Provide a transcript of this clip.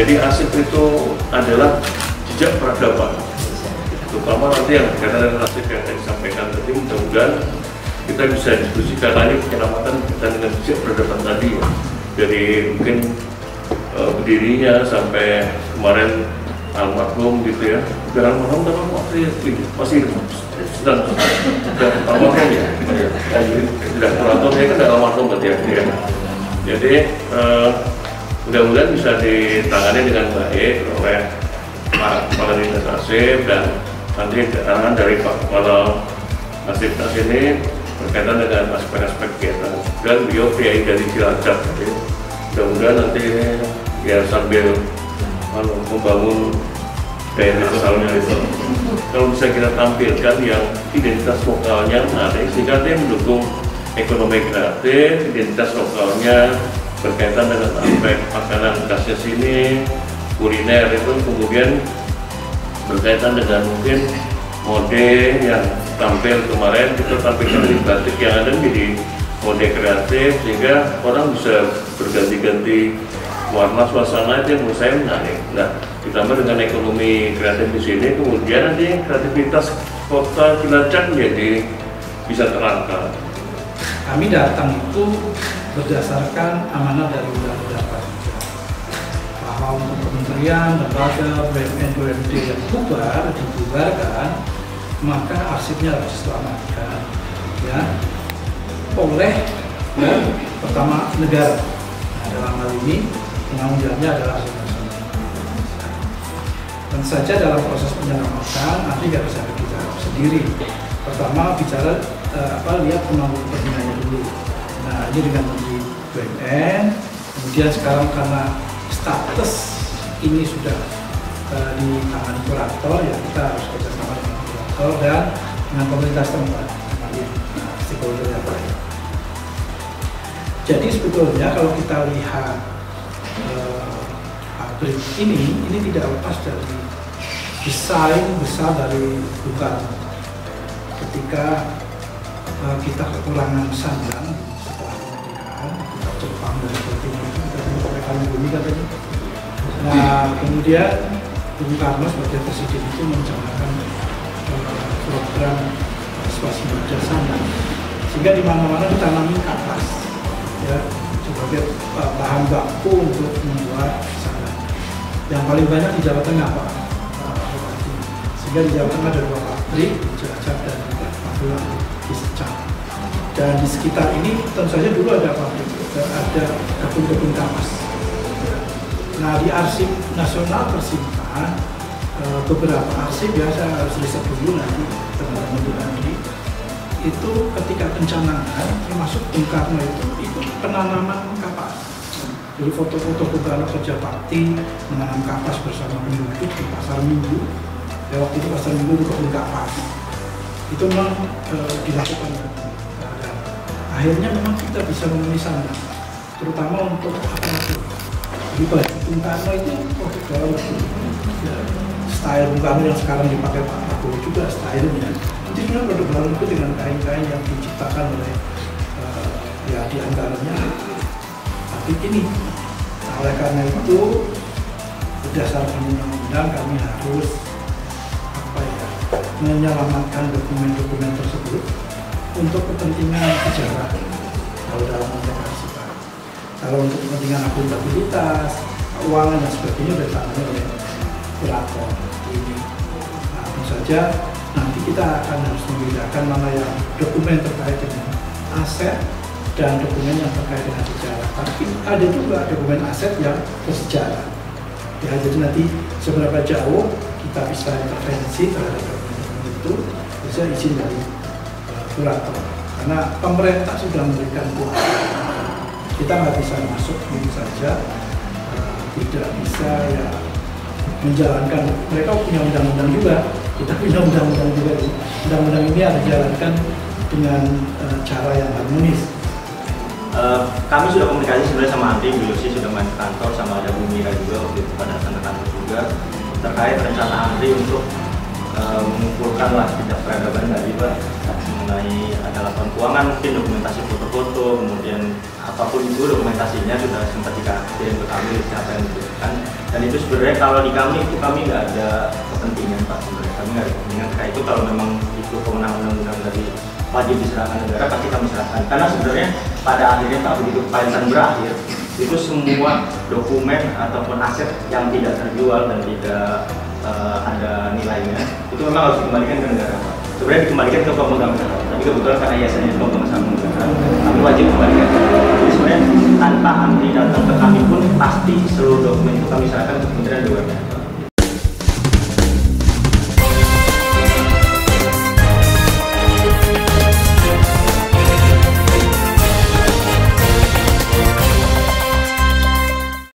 Jadi arsip itu adalah jejak peradaban, terutama nanti yang berkaitan dengan arsip yang saya disampaikan tadi. Mudah-mudahan kita bisa diskusikan lagi penyelamatan berkaitan dengan jejak peradaban tadi ya. Dari mungkin berdirinya sampai kemarin almarhum gitu ya. Udah almarhum tapi masih sedang almarhum ya. Sudah kurator ya kan udah almarhum berarti ya. Jadi mudah-mudahan bisa ditangani dengan baik oleh Pak Kepala Dinas Arsip dan nanti arahan dari Pak Kepala Arsipnas ini berkaitan dengan aspek-aspek kegiatan. Dan beliau priai dari Cilacap, jadi mudah-mudahan nanti ya sambil membangun daya nasionalnya itu, kalau bisa kita tampilkan yang identitas lokalnya menarik sehingga dia mendukung ekonomi kreatif, identitas lokalnya berkaitan dengan aspek makanan khasnya sini, kuliner itu, kemudian berkaitan dengan mungkin mode yang tampil kemarin kita tampilkan di batik yang ada menjadi mode kreatif sehingga orang bisa berganti-ganti warna suasana itu yang menurut saya menarik. Nah, ditambah dengan ekonomi kreatif di sini, kemudian nanti kreativitas kota Cilacap menjadi bisa terangkat. Kami datang itu berdasarkan amanat dari Undang-Undang Parija, bahwa untuk kementerian, lembaga, BUMN, BUMD yang dibubarkan, maka arsipnya harus diselamatkan, ya, oleh ya, pertama negara. Nah, dalam hal ini penanggung jawabnya adalah arsip nasional. Tentu saja dalam proses penyelamatan nanti nggak bisa kita sendiri. Pertama bicara lihat penanggung kepentingannya dulu. Nah, ini dengan Menteri BUMN, kemudian sekarang karena status ini sudah di tangan kurator, ya kita harus kerjasama dengan kurator dan dengan pemerintah setempat, stakeholder yang lain. Jadi sebetulnya kalau kita lihat pabrik ini tidak lepas dari desain besar dari Bung Karno. Ketika kita kekurangan sandang setelah kemerdekaan, kita Jepang dan sebagainya itu kita menyampaikan bumi katanya. Nah, kemudian Bung Karno sebagai presiden itu mencanangkan program swasembada sandang, sehingga di mana-mana ditanami kapas, ya, sebagai bahan baku untuk membuat sandang. Yang paling banyak di Jawa Tengah, Pak. Sehingga di Jawa Tengah ada 2 pabrik, di Cilacap dan Magelang, di Secang. Dan di sekitar ini tentu saja dulu ada pabrik, ada kebun-kebun kapas. Nah, di arsip nasional tersimpan beberapa arsip, ya saya harus riset dulu nanti teman-teman itu ketika pencanangan termasuk Bung Karno itu ikut penanaman kapas. Jadi foto-foto Bung Karno kerja bakti menanam kapas bersama penduduk di Pasar Minggu. Ya, waktu itu Pasar Minggu untuk kebun kapas. Itu memang dilakukan. Dan akhirnya memang kita bisa memenuhi sana, terutama untuk aparatur. Jadi baju Bung Karno itu produk dalam negeri. Ya, style Bung Karno yang sekarang dipakai Pak Prabowo juga stylenya. Itu sebenarnya produk dalam negeri dengan kain-kain yang diciptakan oleh ya diantaranya pabrik ini. Nah, oleh karena itu berdasarkan undang-undang kami harus menyelamatkan dokumen-dokumen tersebut untuk kepentingan sejarah kalau dalam konteks arsipan. Kalau untuk kepentingan akuntabilitas, keuangan dan sebagainya sudah ditangani oleh kurator ini. Nah, tentu saja nanti kita akan harus membedakan mana yang dokumen terkait dengan aset dan dokumen yang terkait dengan sejarah. Tapi ada juga dokumen aset yang bersejarah. Ya, jadi nanti seberapa jauh kita bisa intervensi terhadap dokumen itu bisa izin dari kurator. Karena pemerintah sudah memberikan kuasa. Kita nggak bisa masuk begitu saja, tidak bisa ya menjalankan. Mereka punya undang-undang juga, kita punya undang-undang juga. Undang-undang ini harus dijalankan dengan cara yang harmonis. Kami sudah komunikasi sebenarnya sama Andri, Bu Lucy sudah main ke kantor, sama ada Bu Mira juga waktu itu pada datang ke kantor juga terkait rencana Andri untuk mengumpulkan lah jejak peradaban tadi Pak. mengenai ada laporan keuangan, mungkin dokumentasi foto-foto, kemudian apapun itu dokumentasinya sudah sempat dikirim ke kami siapa yang dibutuhkan. Dan itu sebenarnya kalau di kami itu kami nggak ada kepentingan Pak, sebenarnya kami nggak ada kepentingan kayak itu. Kalau memang itu kewenangan undang-undang dari wajib diserahkan negara, pasti kami serahkan. Karena sebenarnya pada akhirnya Pak, begitu pilotan berakhir, itu semua dokumen ataupun aset yang tidak terjual dan tidak ada nilainya itu memang harus dikembalikan ke negara Pak. Sebenarnya dikembalikan ke pemegang saham, tapi kebetulan karena yayasannya pemegang saham negara, kami wajib kembalikan. Jadi sebenarnya tanpa Andri datang ke kami pun pasti seluruh dokumen itu kami serahkan ke Kementerian BUMN.